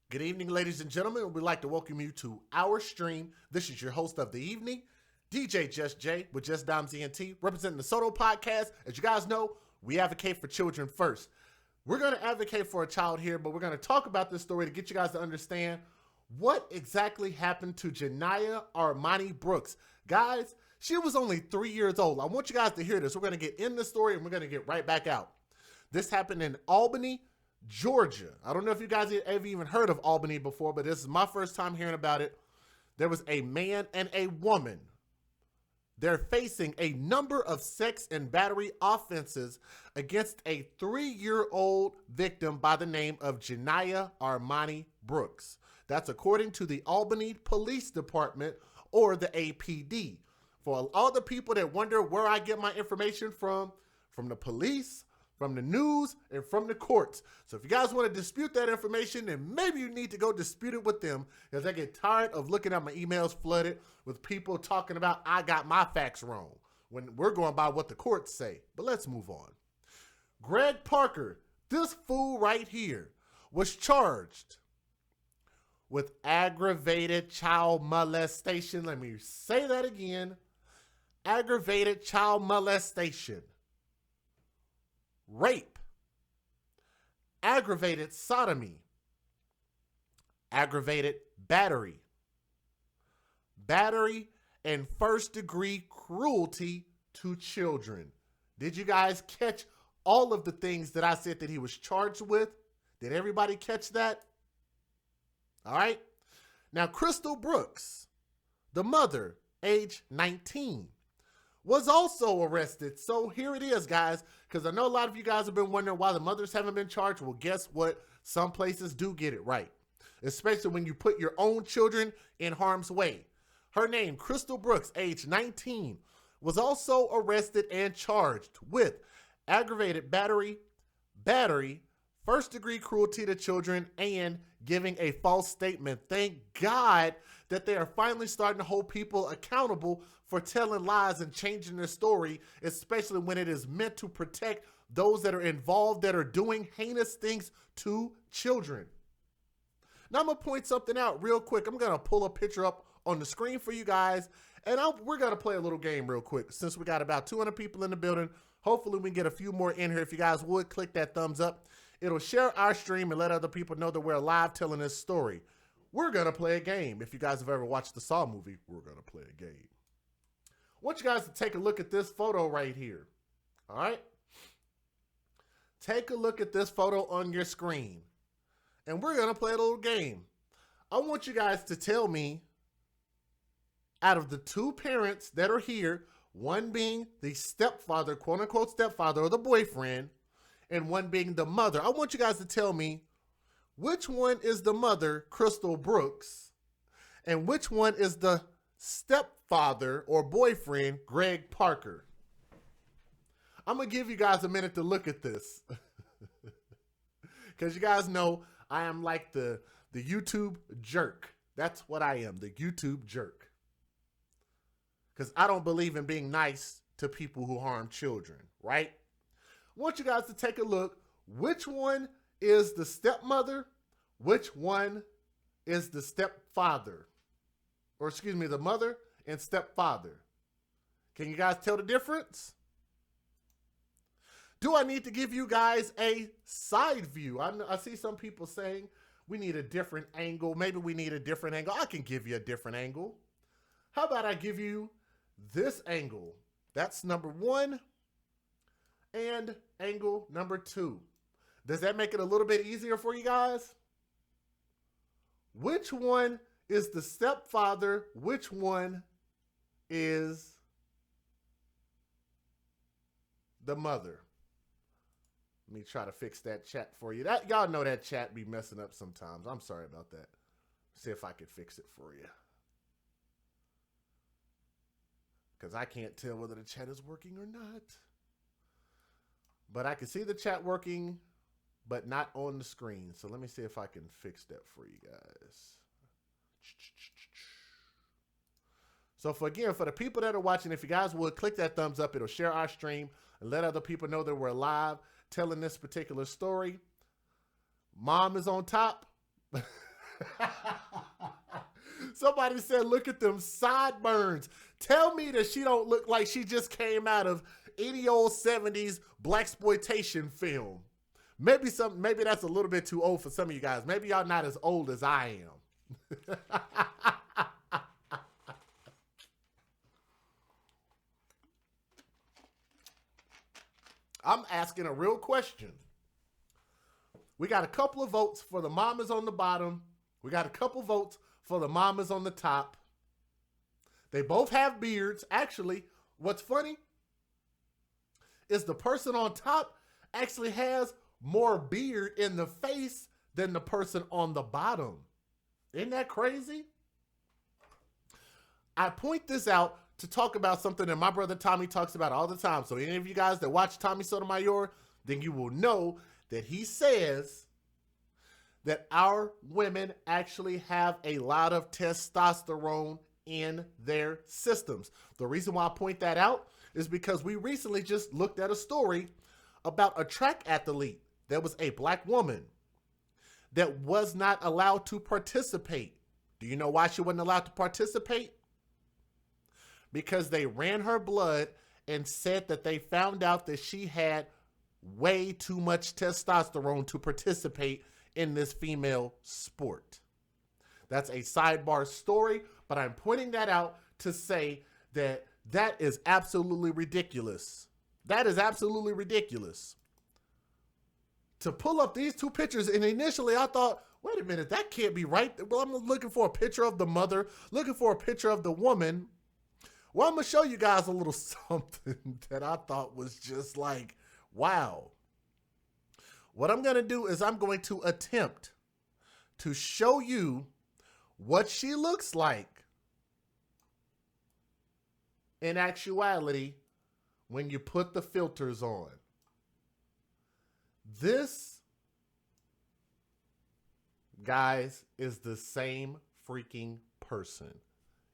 Good evening, ladies and gentlemen. We'd like to welcome you to our stream. This is your host of the evening, DJ Just Jay with Just Dom ZNT, representing the Soto podcast. As you guys know, we advocate for children first. We're going to advocate for a child here, but we're going to talk about this story to get you guys to understand what exactly happened to Janiyah Armanie Brooks. Guys, she was only 3 years old. I want you guys to hear this. We're going to get in the story and we're going to get right back out. This happened in Albany, Georgia. I don't know if you guys have even heard of Albany before, but this is my first time hearing about it. There was a man and a woman. They're facing a number of sex and battery offenses against a 3-year-old victim by the name of Janiyah Armanie Brooks. That's according to the Albany Police Department, or the APD. For all the people that wonder where I get my information from the police, from the news, and from the courts. So if you guys want to dispute that information, then maybe you need to go dispute it with them, because I get tired of looking at my emails flooded with people talking about I got my facts wrong when we're going by what the courts say. But let's move on. Greg Parker, this fool right here, was charged with aggravated child molestation. Let me say that again. Aggravated child molestation, rape, aggravated sodomy, aggravated battery, and first-degree cruelty to children. Did you guys catch all of the things that I said that he was charged with? Did everybody catch that? All right. Now, Crystal Brooks, the mother, age 19, was also arrested. So here it is, guys, because I know a lot of you guys have been wondering why the mothers haven't been charged. Well, guess what? Some places do get it right, especially when you put your own children in harm's way. Her name, Crystal Brooks, age 19, was also arrested and charged with aggravated battery, first-degree cruelty to children, and giving a false statement. Thank God that they are finally starting to hold people accountable for telling lies and changing their story, especially when it is meant to protect those that are involved that are doing heinous things to children. Now I'm going to point something out real quick. I'm going to pull a picture up on the screen for you guys, and we're going to play a little game real quick. Since we got about 200 people in the building, hopefully we can get a few more in here. If you guys would, click that thumbs up. It'll share our stream and let other people know that we're live telling this story. We're going to play a game. If you guys have ever watched the Saw movie, we're going to play a game. I want you guys to take a look at this photo right here. All right? Take a look at this photo on your screen. And we're going to play a little game. I want you guys to tell me, out of the two parents that are here, one being the stepfather, quote-unquote stepfather, or the boyfriend, and one being the mother, I want you guys to tell me which one is the mother, Crystal Brooks, and which one is the stepfather or boyfriend, Greg Parker. I'm going to give you guys a minute to look at this. Because you guys know I am like the YouTube jerk. That's what I am, the YouTube jerk. Because I don't believe in being nice to people who harm children, right? I want you guys to take a look. Which one is the stepmother? Which one is the stepfather? Or excuse me, the mother and stepfather. Can you guys tell the difference? Do I need to give you guys a side view? I see some people saying we need a different angle. Maybe we need a different angle. I can give you a different angle. How about I give you this angle? That's number one. And angle number two. Does that make it a little bit easier for you guys? Which one is the stepfather? Which one is the mother? Let me try to fix that chat for you. Y'all know that chat be messing up sometimes. I'm sorry about that. See if I can fix it for you. Because I can't tell whether the chat is working or not. But I can see the chat working, but not on the screen. So let me see if I can fix that for you guys. So for the people that are watching, if you guys would click that thumbs up, it'll share our stream and let other people know that we're live telling this particular story. Mom is on top. Somebody said, look at them sideburns. Tell me that she don't look like she just came out of any old 70s blaxploitation film. Maybe that's a little bit too old for some of you guys. Maybe y'all not as old as I am. I'm asking a real question. We got a couple of votes for the mamas on the bottom. We got a couple votes for the mamas on the top. They both have beards. Actually, what's funny is the person on top actually has more beard in the face than the person on the bottom. Isn't that crazy? I point this out to talk about something that my brother Tommy talks about all the time. So any of you guys that watch Tommy Sotomayor, then you will know that he says that our women actually have a lot of testosterone in their systems. The reason why I point that out is because we recently just looked at a story about a track athlete that was a black woman that was not allowed to participate. Do you know why she wasn't allowed to participate? Because they ran her blood and said that they found out that she had way too much testosterone to participate in this female sport. That's a sidebar story, but I'm pointing that out to say that that is absolutely ridiculous. That is absolutely ridiculous. To pull up these two pictures, and initially I thought, wait a minute, that can't be right. Well, I'm looking for a picture of the mother, looking for a picture of the woman. Well, I'm going to show you guys a little something that I thought was just like, wow. What I'm going to do is I'm going to attempt to show you what she looks like in actuality when you put the filters on. This, guys, is the same freaking person.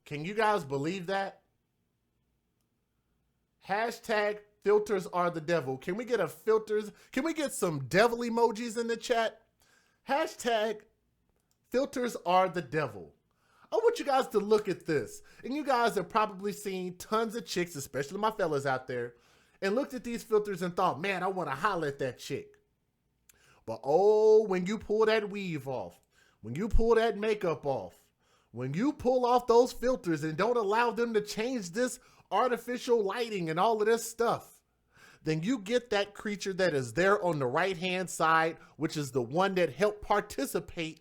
Can you guys believe that? Hashtag filters are the devil. Can we get a filters? Can we get some devil emojis in the chat? Hashtag filters are the devil. I want you guys to look at this. And you guys have probably seen tons of chicks, especially my fellas out there, and looked at these filters and thought, man, I want to holler at that chick. But oh, when you pull that weave off, when you pull that makeup off, when you pull off those filters and don't allow them to change this artificial lighting and all of this stuff, then you get that creature that is there on the right-hand side, which is the one that helped participate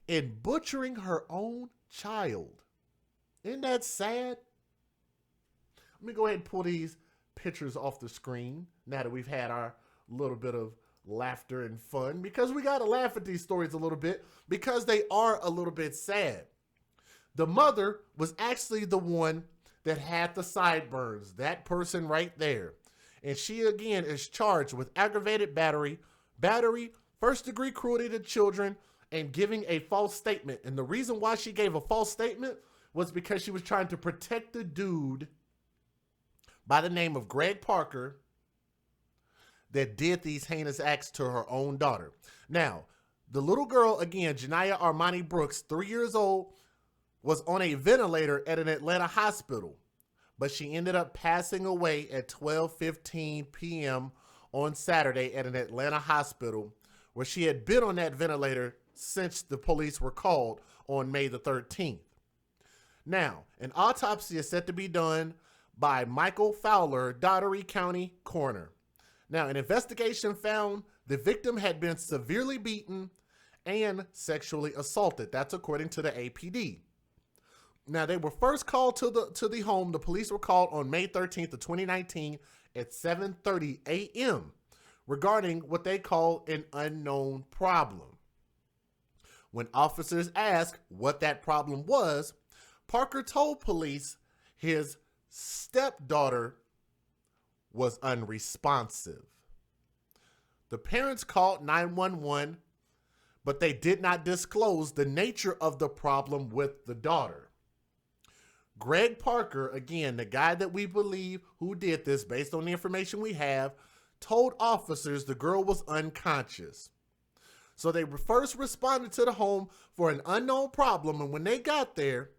in butchering her own child. Isn't that sad? Let me go ahead and pull these pictures off the screen now that we've had our little bit of laughter and fun, because we got to laugh at these stories a little bit because they are a little bit sad. The mother was actually the one that had the sideburns, that person right there. And she, again, is charged with aggravated battery, first-degree cruelty to children, and giving a false statement. And the reason why she gave a false statement was because she was trying to protect the dude by the name of Greg Parker that did these heinous acts to her own daughter. Now, the little girl, again, Janiyah Armanie Brooks, 3 years old, was on a ventilator at an Atlanta hospital, but she ended up passing away at 12:15 p.m. on Saturday at an Atlanta hospital where she had been on that ventilator since the police were called on May the 13th. Now, an autopsy is set to be done by Michael Fowler, Daugherty County coroner. Now, an investigation found the victim had been severely beaten and sexually assaulted. That's according to the APD. Now, they were first called to the home. The police were called on May 13th of 2019 at 7:30 a.m. regarding what they call an unknown problem. When officers asked what that problem was, Parker told police his stepdaughter was unresponsive. The parents called 911, but they did not disclose the nature of the problem with the daughter. Greg Parker, again, the guy that we believe who did this based on the information we have, told officers the girl was unconscious. So they first responded to the home for an unknown problem. And when they got there,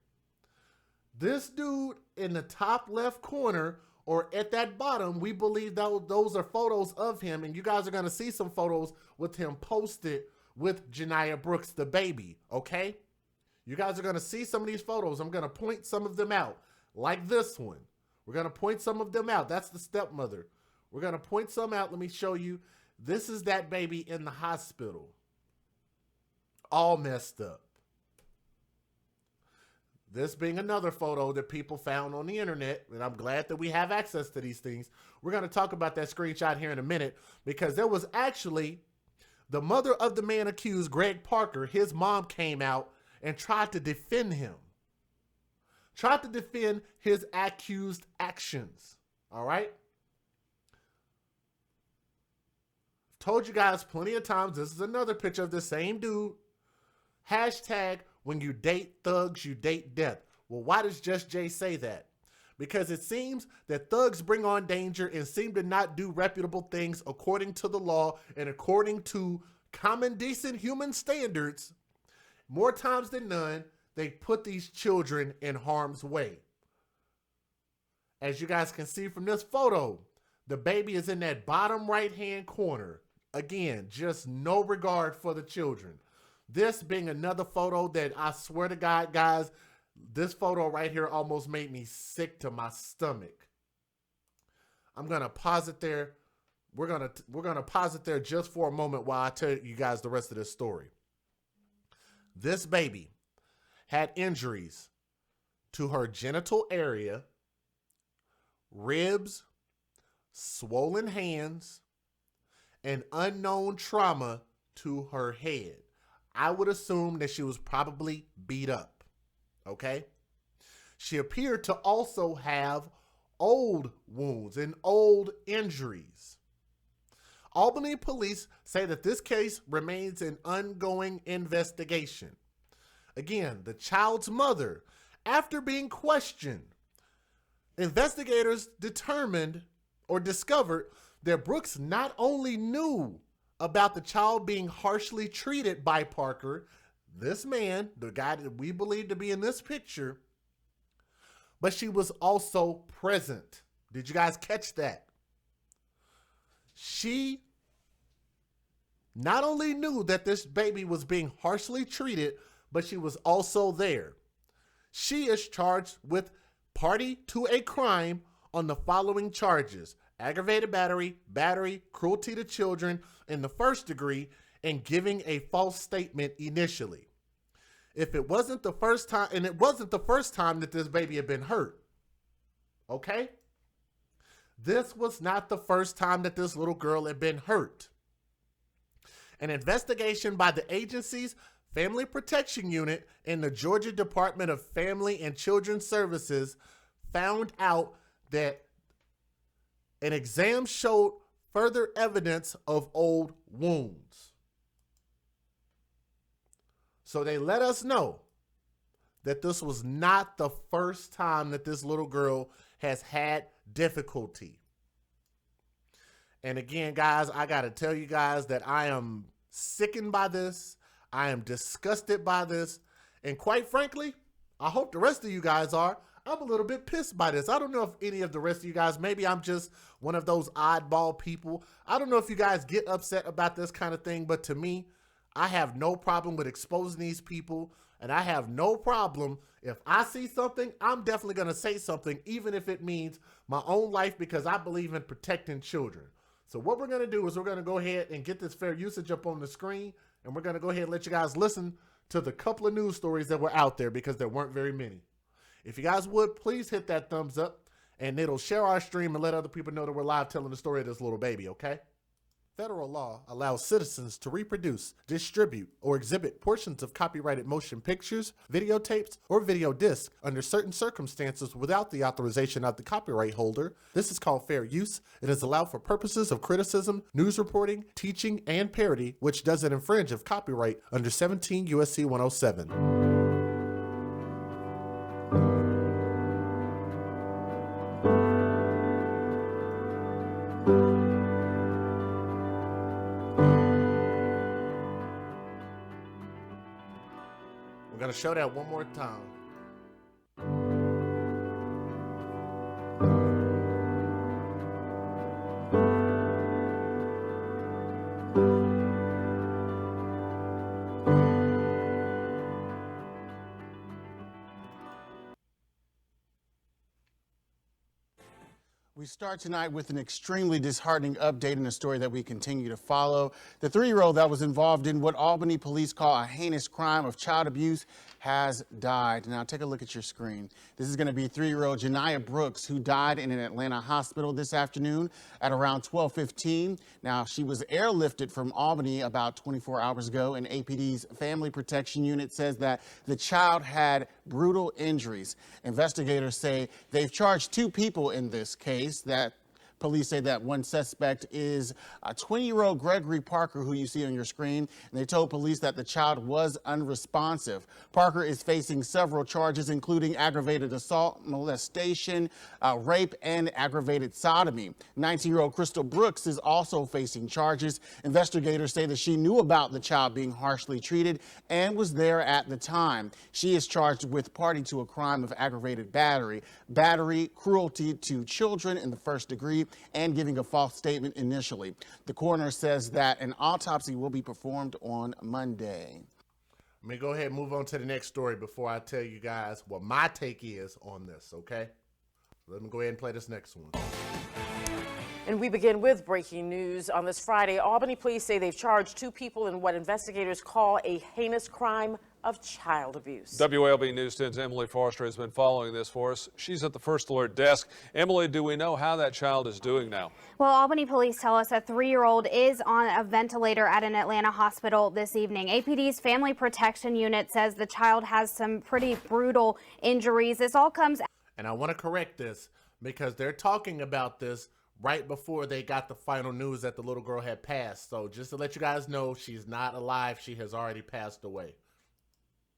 this dude in the top left corner or at that bottom, we believe those are photos of him. And you guys are going to see some photos with him posted with Janiyah Brooks, the baby, okay? You guys are going to see some of these photos. I'm going to point some of them out, like this one. We're going to point some of them out. That's the stepmother. We're going to point some out. Let me show you. This is that baby in the hospital. All messed up. This being another photo that people found on the internet, and I'm glad that we have access to these things. We're going to talk about that screenshot here in a minute, because there was actually the mother of the man accused, Greg Parker. His mom came out and tried to defend him. Tried to defend his accused actions. All right? Told you guys plenty of times, this is another picture of the same dude. Hashtag, when you date thugs, you date death. Well, why does Just Jay say that? Because it seems that thugs bring on danger and seem to not do reputable things according to the law and according to common decent human standards. More times than none, they put these children in harm's way. As you guys can see from this photo, the baby is in that bottom right-hand corner. Again, just no regard for the children. This being another photo that I swear to God, guys, this photo right here almost made me sick to my stomach. I'm going to pause it there. We're going to pause it there just for a moment while I tell you guys the rest of this story. This baby had injuries to her genital area, ribs, swollen hands, and unknown trauma to her head. I would assume that she was probably beat up, okay? She appeared to also have old wounds and old injuries. Albany police say that this case remains an ongoing investigation. Again, the child's mother, after being questioned, investigators determined or discovered that Brooks not only knew about the child being harshly treated by Parker, this man, the guy that we believe to be in this picture, but she was also present. Did you guys catch that? She not only knew that this baby was being harshly treated, but she was also there. She is charged with party to a crime on the following charges: aggravated battery, cruelty to children in the first degree, and giving a false statement initially. If it wasn't the first time, and it wasn't the first time that this baby had been hurt, okay? This was not the first time that this little girl had been hurt. An investigation by the agency's Family Protection Unit and the Georgia Department of Family and Children's Services found out that an exam showed further evidence of old wounds. So they let us know that this was not the first time that this little girl has had difficulty. And again, guys, I got to tell you guys that I am sickened by this. I am disgusted by this. And quite frankly, I hope the rest of you guys are. I'm a little bit pissed by this. I don't know if any of the rest of you guys, maybe I'm just one of those oddball people. I don't know if you guys get upset about this kind of thing, but to me, I have no problem with exposing these people, and I have no problem if I see something, I'm definitely going to say something, even if it means my own life, because I believe in protecting children. So what we're going to do is we're going to go ahead and get this fair usage up on the screen, and we're going to go ahead and let you guys listen to the couple of news stories that were out there, because there weren't very many. If you guys would, please hit that thumbs up, and it'll share our stream and let other people know that we're live telling the story of this little baby, okay? Federal law allows citizens to reproduce, distribute, or exhibit portions of copyrighted motion pictures, videotapes, or video discs under certain circumstances without the authorization of the copyright holder. This is called fair use. It is allowed for purposes of criticism, news reporting, teaching, and parody, which doesn't infringe of copyright under 17 U.S.C. 107. We're going to show that one more time. We start tonight with an extremely disheartening update in a story that we continue to follow. The 3-year-old that was involved in what Albany police call a heinous crime of child abuse has died. Now take a look at your screen. This is going to be 3-year-old Janiyah Brooks, who died in an Atlanta hospital this afternoon at around 12:15. Now she was airlifted from Albany about 24 hours ago, and APD's Family Protection Unit says that the child had brutal injuries. Investigators say they've charged 2 people in this case. That police say that one suspect is a 20-year-old Gregory Parker, who you see on your screen, and they told police that the child was unresponsive. Parker is facing several charges, including aggravated assault, molestation, rape, and aggravated sodomy. 19-year-old Crystal Brooks is also facing charges. Investigators say that she knew about the child being harshly treated and was there at the time. She is charged with party to a crime of aggravated battery, cruelty to children in the first degree, and giving a false statement initially. The coroner says that an autopsy will be performed on Monday. Let me go ahead and move on to the next story before I tell you guys what my take is on this, okay? Let me go ahead and play this next one. And we begin with breaking news. On this Friday, Albany police say they've charged 2 people in what investigators call a heinous crime of child abuse. WALB News 10's Emily Foster has been following this for us. She's at the First Alert desk. Emily, do we know how that child is doing now? Well, Albany police tell us a 3-year-old is on a ventilator at an Atlanta hospital this evening. APD's Family Protection Unit says the child has some pretty brutal injuries. This all comes... And I want to correct this because they're talking about this right before they got the final news that the little girl had passed. So just to let you guys know, she's not alive. She has already passed away.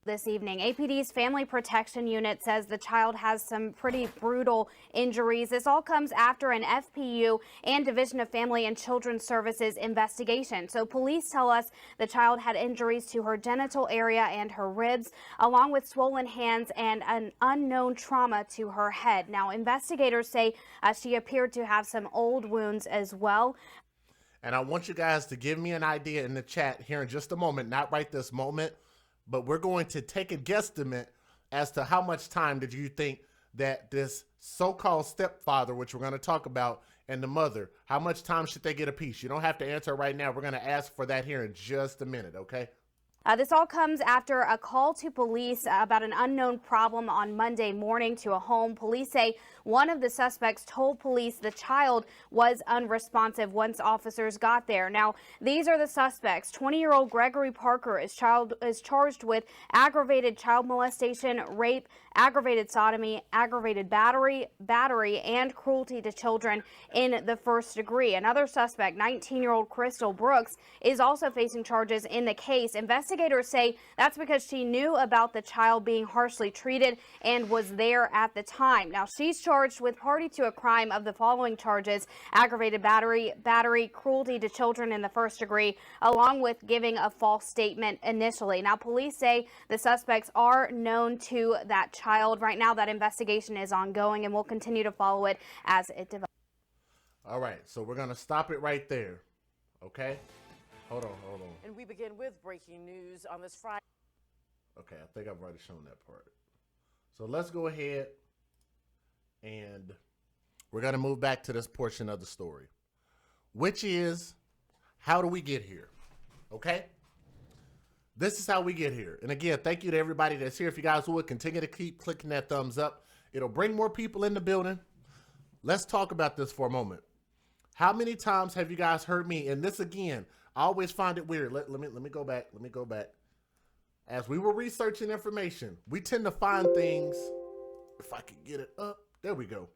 This evening, APD's Family Protection Unit says the child has some pretty brutal injuries. This all comes after an FPU and Division of Family and Children's Services investigation. So police tell us the child had injuries to her genital area and her ribs, along with swollen hands and an unknown trauma to her head. Now, investigators say she appeared to have some old wounds as well. And I want you guys to give me an idea in the chat here in just a moment, not right this moment, but we're going to take a guesstimate as to how much time did you think that this so-called stepfather, which we're going to talk about, and the mother, how much time should they get a piece? You don't have to answer right now. We're going to ask for that here in just a minute, okay? This all comes after a call to police about an unknown problem on Monday morning to a home. Police say one of the suspects told police the child was unresponsive once officers got there. Now, these are the suspects. 20-year-old Gregory Parker is charged with aggravated child molestation, rape, aggravated sodomy, aggravated battery, and cruelty to children in the first degree. Another suspect, 19-year-old Crystal Brooks, is also facing charges in the case. Investigators say that's because she knew about the child being harshly treated and was there at the time. Now, she's charged with party to a crime of the following charges: aggravated battery, cruelty to children in the first degree, along with giving a false statement initially. Now, police say the suspects are known to that child. Right now, that investigation is ongoing, and we'll continue to follow it as it develops. All right, so we're going to stop it right there, okay? Hold on. And we begin with breaking news on this Friday. Okay, I think I've already shown that part. So let's go ahead and we're going to move back to this portion of the story, which is, how do we get here? Okay? This is how we get here. And again, thank you to everybody that's here. If you guys would continue to keep clicking that thumbs up, it'll bring more people in the building. Let's talk about this for a moment. How many times have you guys heard me? And this, again, I always find it weird. Let me go back. Let me go back. As we were researching information, we tend to find things, if I can get it up, there we go,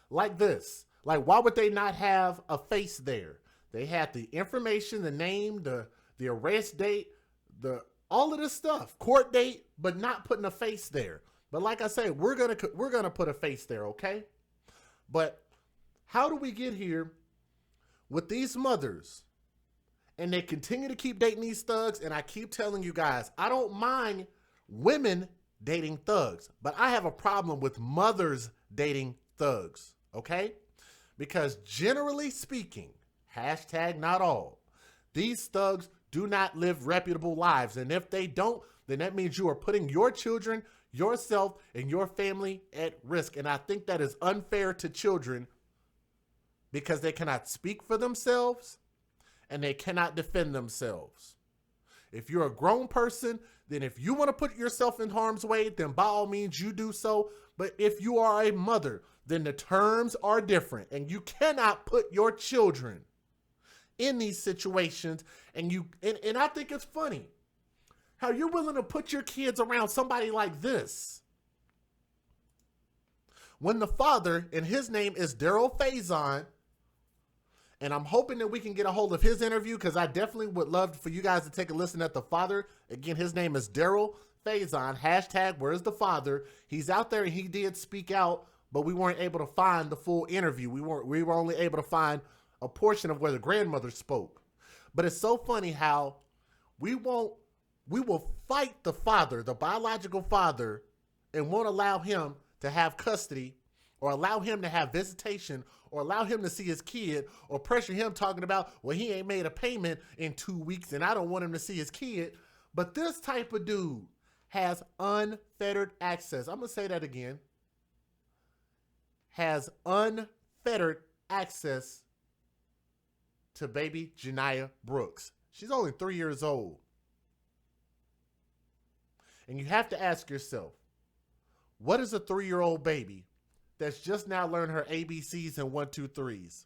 like this. Like, why would they not have a face there? They had the information, the name, the arrest date, all of this stuff, court date, but not putting a face there. But like I say, we're gonna put a face there, okay? But how do we get here with these mothers? And they continue to keep dating these thugs, and I keep telling you guys, I don't mind women dating thugs, but I have a problem with mothers dating thugs, okay? Because generally speaking, hashtag not all, these thugs do not live reputable lives. And if they don't, then that means you are putting your children, yourself, and your family at risk. And I think that is unfair to children because they cannot speak for themselves and they cannot defend themselves. If you're a grown person, then if you want to put yourself in harm's way, then by all means you do so. But if you are a mother, then the terms are different and you cannot put your children in these situations. And I think it's funny how you're willing to put your kids around somebody like this. When the father, and his name is Daryl Faison, and I'm hoping that we can get a hold of his interview because I definitely would love for you guys to take a listen at the father. Again, his name is Daryl Faison, hashtag where's the father. He's out there and he did speak out, but we weren't able to find the full interview. We were only able to find a portion of where the grandmother spoke. But it's so funny how we will fight the father, the biological father, and won't allow him to have custody or allow him to have visitation or allow him to see his kid or pressure him talking about, well, he ain't made a payment in 2 weeks and I don't want him to see his kid. But this type of dude has unfettered access. I'm going to say that again. Has unfettered access to baby Janiyah Brooks. She's only 3 years old. And you have to ask yourself, what is a 3-year-old baby that's just now learned her ABCs and 1, 2, 3s?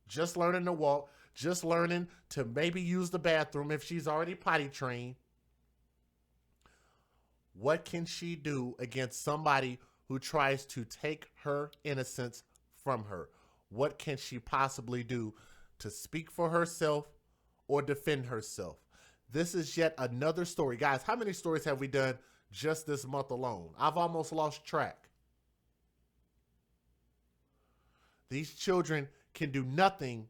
Just learning to walk, just learning to maybe use the bathroom if she's already potty trained. What can she do against somebody who tries to take her innocence from her? What can she possibly do to speak for herself or defend herself? This is yet another story. Guys, how many stories have we done just this month alone? I've almost lost track. These children can do nothing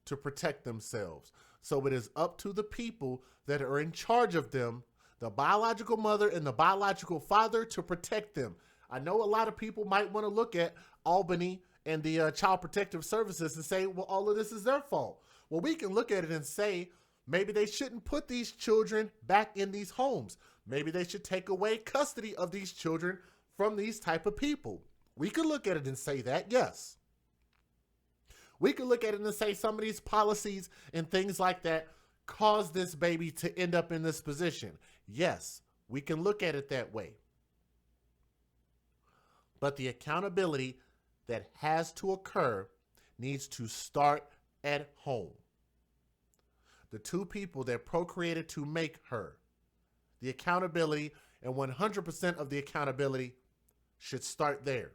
to protect themselves. So it is up to the people that are in charge of them, the biological mother and the biological father, to protect them. I know a lot of people might want to look at Albany and the Child Protective Services and say, well, all of this is their fault. Well, we can look at it and say, maybe they shouldn't put these children back in these homes. Maybe they should take away custody of these children from these type of people. We could look at it and say that, yes. We could look at it and say some of these policies and things like that cause this baby to end up in this position. Yes, we can look at it that way. But the accountability that has to occur needs to start at home. The two people that procreated to make her, the accountability and 100% of the accountability should start there.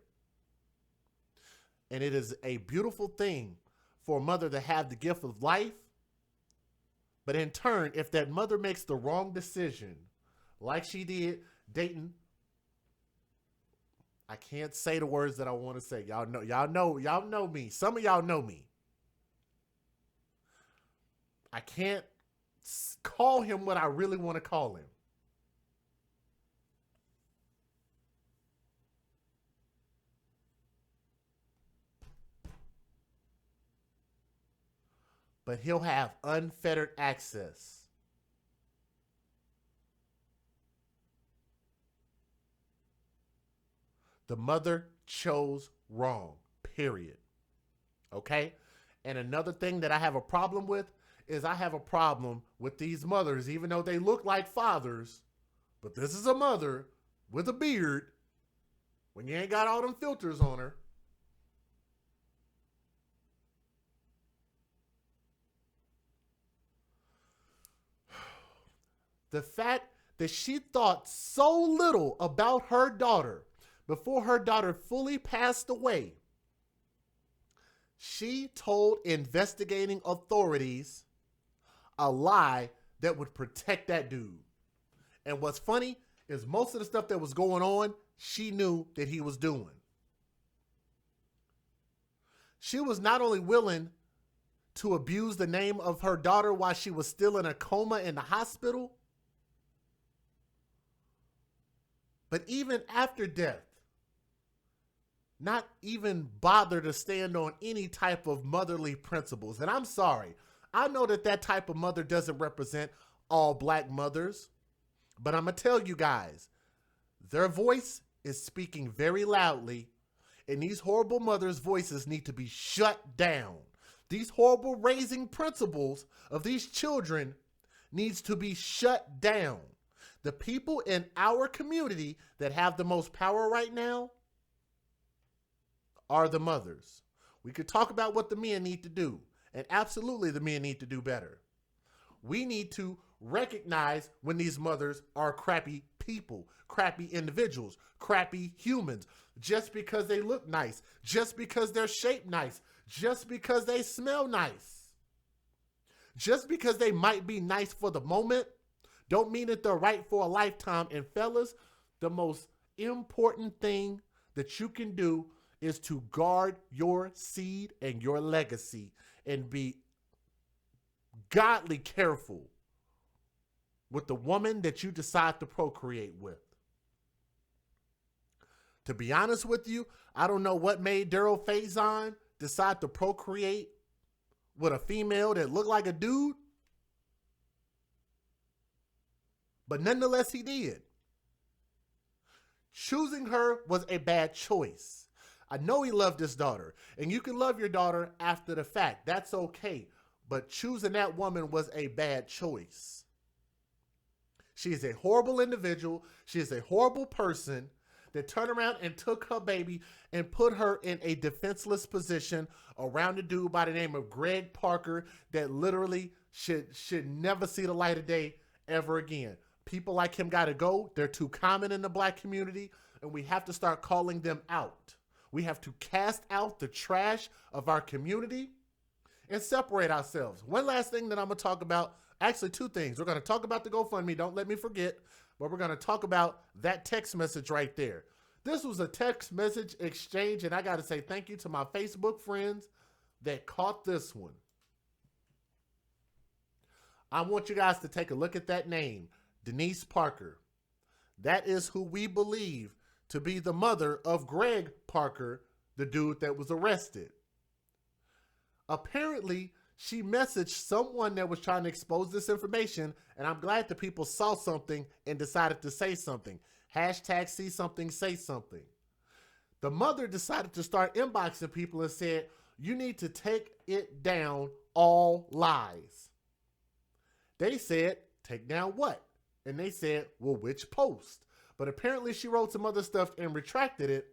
And it is a beautiful thing for a mother to have the gift of life. But in turn, if that mother makes the wrong decision, like she did dating, I can't say the words that I want to say. Y'all know me. Some of y'all know me. I can't call him what I really want to call him. But he'll have unfettered access. The mother chose wrong, period. Okay? And another thing that I have a problem with is I have a problem with these mothers, even though they look like fathers, but this is a mother with a beard when you ain't got all them filters on her. The fact that she thought so little about her daughter before her daughter fully passed away, she told investigating authorities a lie that would protect that dude. And what's funny is most of the stuff that was going on, she knew that he was doing. She was not only willing to abuse the name of her daughter while she was still in a coma in the hospital, But even after death, not even bother to stand on any type of motherly principles. And I'm sorry, I know that that type of mother doesn't represent all black mothers, but I'm going to tell you guys, their voice is speaking very loudly, and these horrible mothers' voices need to be shut down. These horrible raising principles of these children needs to be shut down. The people in our community that have the most power right now are the mothers. We could talk about what the men need to do, and absolutely the men need to do better. We need to recognize when these mothers are crappy people, crappy individuals, crappy humans, just because they look nice, just because they're shaped nice, just because they smell nice, just because they might be nice for the moment, don't mean that they're right for a lifetime. And fellas, the most important thing that you can do is to guard your seed and your legacy and be godly careful with the woman that you decide to procreate with. To be honest with you, I don't know what made Daryl Faison decide to procreate with a female that looked like a dude, but nonetheless he did. Choosing her was a bad choice. I know he loved his daughter, and you can love your daughter after the fact. That's okay, but choosing that woman was a bad choice. She is a horrible individual. She is a horrible person that turned around and took her baby and put her in a defenseless position around a dude by the name of Greg Parker that literally should never see the light of day ever again. People like him got to go. They're too common in the black community, and we have to start calling them out. We have to cast out the trash of our community and separate ourselves. One last thing that I'm going to talk about, actually two things. We're going to talk about the GoFundMe, don't let me forget, but we're going to talk about that text message right there. This was a text message exchange, and I got to say thank you to my Facebook friends that caught this one. I want you guys to take a look at that name, Denise Parker. That is who we believe to be the mother of Greg Parker, the dude that was arrested. Apparently, she messaged someone that was trying to expose this information, and I'm glad the people saw something and decided to say something. Hashtag see something, say something. The mother decided to start inboxing people and said, you need to take it down, all lies. They said, take down what? And they said, well, which post? But apparently she wrote some other stuff and retracted it.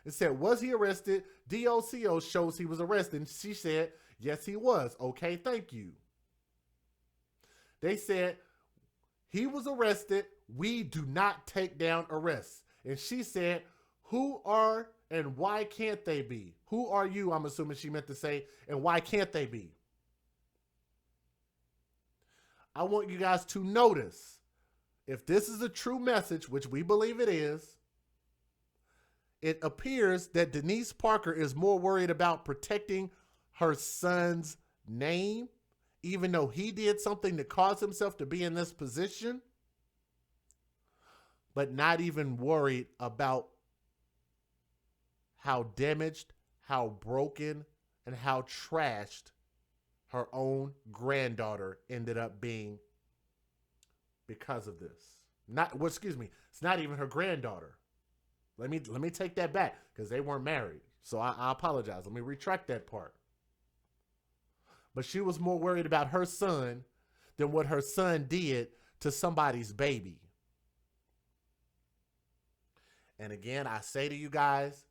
It said, was he arrested? DOCO shows he was arrested. And she said, yes, he was. Okay, thank you. They said, he was arrested. We do not take down arrests. And she said, who are and why can't they be? Who are you? I'm assuming she meant to say, and why can't they be? I want you guys to notice, if this is a true message, which we believe it is, it appears that Denise Parker is more worried about protecting her son's name, even though he did something to cause himself to be in this position, but not even worried about how damaged, how broken, and how trashed her own granddaughter ended up being because of this. It's not even her granddaughter. Let me take that back, because they weren't married. So I apologize. Let me retract that part. But she was more worried about her son than what her son did to somebody's baby. And again, I say to you guys,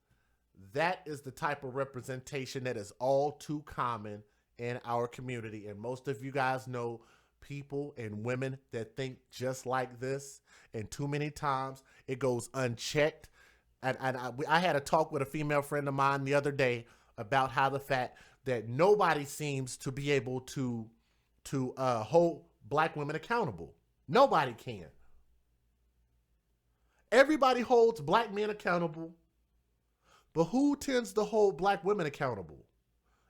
that is the type of representation that is all too common in our community. And most of you guys know people and women that think just like this. And too many times it goes unchecked. And I had a talk with a female friend of mine the other day about how the fact that nobody seems to be able to hold black women accountable. Nobody can. Everybody holds black men accountable, but who tends to hold black women accountable?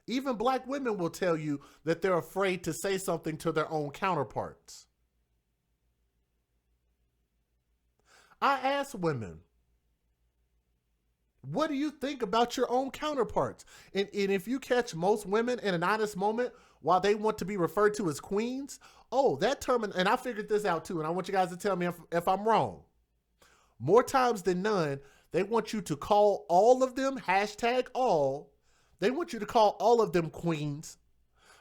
Even black women will tell you that they're afraid to say something to their own counterparts. I ask women, what do you think about your own counterparts? And if you catch most women in an honest moment while they want to be referred to as queens, oh, that term, and I figured this out too, and I want you guys to tell me if I'm wrong. More times than none, they want you to call all of them, hashtag all, they want you to call all of them queens,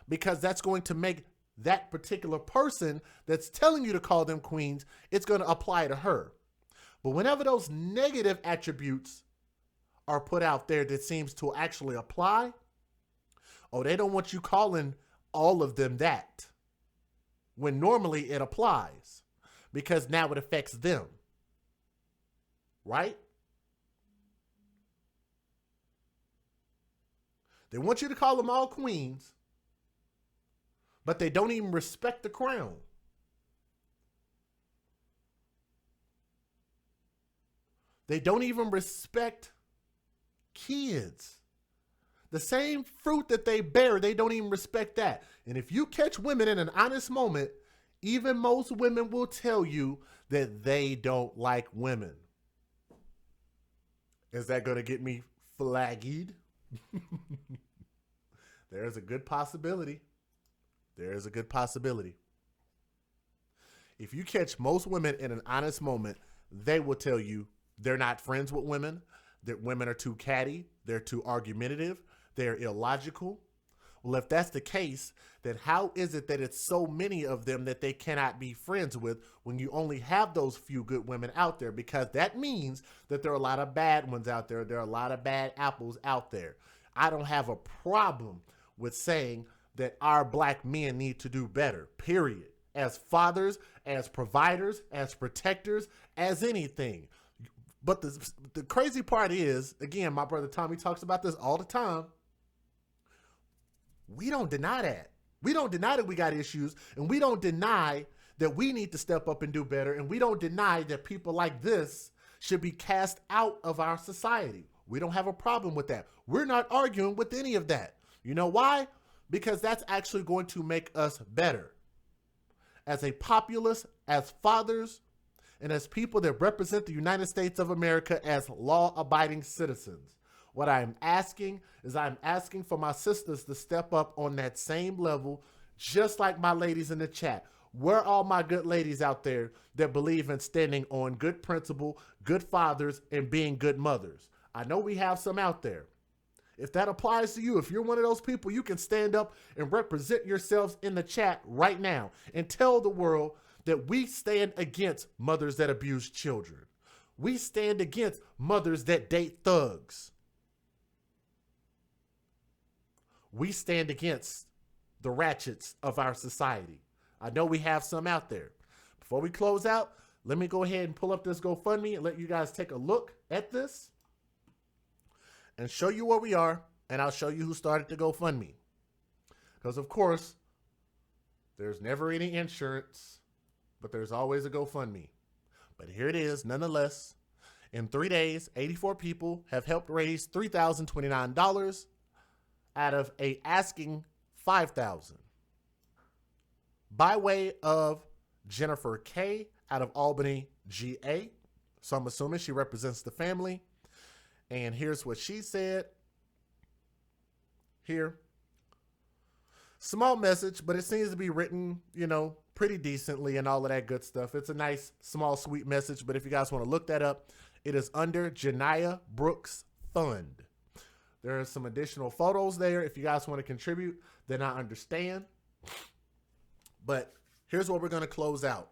because that's going to make that particular person that's telling you to call them queens, it's going to apply to her. But whenever those negative attributes are put out there that seems to actually apply, oh, they don't want you calling all of them that, when normally it applies, because now it affects them, right? They want you to call them all queens, but they don't even respect the crown. They don't even respect kids. The same fruit that they bear, they don't even respect that. And if you catch women in an honest moment, even most women will tell you that they don't like women. Is that going to get me flagged? There's a good possibility. There's a good possibility. If you catch most women in an honest moment, they will tell you they're not friends with women, that women are too catty, they're too argumentative, they're illogical. Well, if that's the case, then how is it that it's so many of them that they cannot be friends with when you only have those few good women out there? Because that means that there are a lot of bad ones out there. There are a lot of bad apples out there. I don't have a problem with saying that our black men need to do better, period. As fathers, as providers, as protectors, as anything. But the crazy part is, again, my brother Tommy talks about this all the time. We don't deny that. We don't deny that we got issues, and we don't deny that we need to step up and do better, and we don't deny that people like this should be cast out of our society. We don't have a problem with that. We're not arguing with any of that. You know why? Because that's actually going to make us better. As a populace, as fathers, and as people that represent the United States of America as law-abiding citizens. What I'm asking is I'm asking for my sisters to step up on that same level, just like my ladies in the chat. Where are all my good ladies out there that believe in standing on good principle, good fathers, and being good mothers? I know we have some out there. If that applies to you, if you're one of those people, you can stand up and represent yourselves in the chat right now and tell the world that we stand against mothers that abuse children. We stand against mothers that date thugs. We stand against the ratchets of our society. I know we have some out there. Before we close out, let me go ahead and pull up this GoFundMe and let you guys take a look at this and show you where we are, and I'll show you who started the GoFundMe. Because, of course, there's never any insurance, but there's always a GoFundMe. But here it is, nonetheless. In 3 days, 84 people have helped raise $3,029 out of a asking $5,000. By way of Jennifer K. out of Albany, GA. So I'm assuming she represents the family. And here's what she said. Here. Small message, but it seems to be written, you know, pretty decently and all of that good stuff. It's a nice, small, sweet message. But if you guys want to look that up, it is under Janiyah Brooks Fund. There are some additional photos there. If you guys want to contribute, then I understand. But here's what we're going to close out.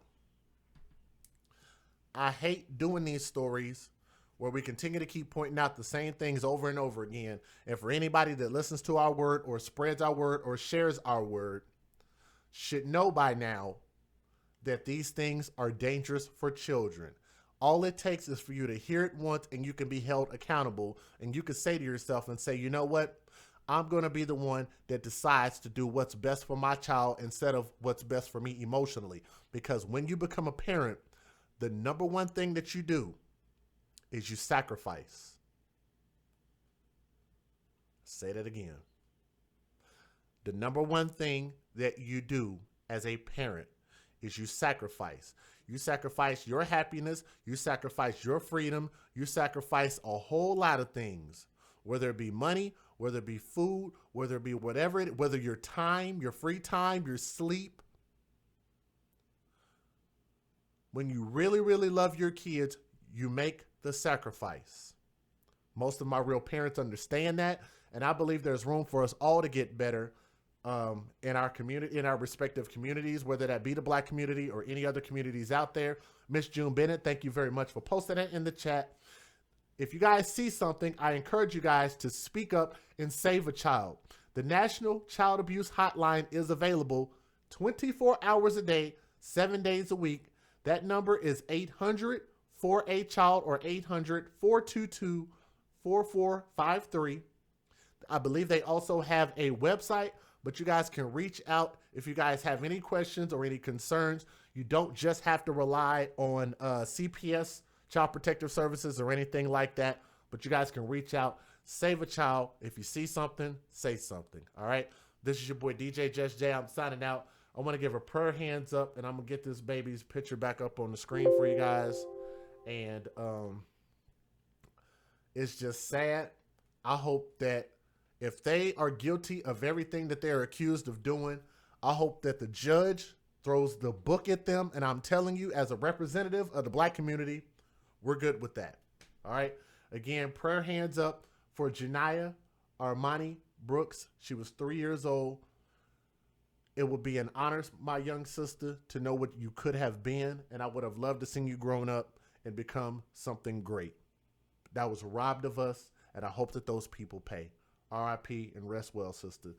I hate doing these stories where we continue to keep pointing out the same things over and over again. And for anybody that listens to our word or spreads our word or shares our word should know by now that these things are dangerous for children. All it takes is for you to hear it once and you can be held accountable, and you can say to yourself and say, you know what? I'm going to be the one that decides to do what's best for my child instead of what's best for me emotionally. Because when you become a parent, the number one thing that you do is you sacrifice. Say that again. The number one thing that you do as a parent is you sacrifice. You sacrifice your happiness. You sacrifice your freedom. You sacrifice a whole lot of things, whether it be money, whether it be food, whether it be whatever, whether your time, your free time, your sleep. When you really, really love your kids, you make the sacrifice. Most of my real parents understand that, and I believe there's room for us all to get better in our community, in our respective communities, whether that be the Black community or any other communities out there. Miss June Bennett, thank you very much for posting it in the chat. If you guys see something, I encourage you guys to speak up and save a child. The National Child Abuse Hotline is available 24 hours a day, 7 days a week. That number is 800-4A-CHILD or 800-422-4453. I believe they also have a website, but you guys can reach out if you guys have any questions or any concerns. You don't just have to rely on CPS, Child Protective Services, or anything like that, but you guys can reach out, save a child. If you see something, say something. All right. This is your boy DJ Just Jay. I'm signing out. I want to give a prayer hands up, and I'm gonna get this baby's picture back up on the screen for you guys. And it's just sad. I hope that if they are guilty of everything that they're accused of doing, I hope that the judge throws the book at them. And I'm telling you, as a representative of the Black community, we're good with that. All right. Again, prayer hands up for Janiyah Armanie Brooks. She was 3 years old. It would be an honor, my young sister, to know what you could have been. And I would have loved to see you grown up and become something great. That was robbed of us. And I hope that those people pay. RIP and rest well, sister.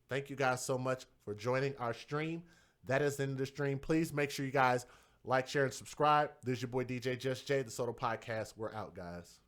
Thank you guys so much for joining our stream. That is the end of the stream. Please make sure you guys like, share, and subscribe. This is your boy DJ Just Jay, the Soto Podcast. We're out, guys.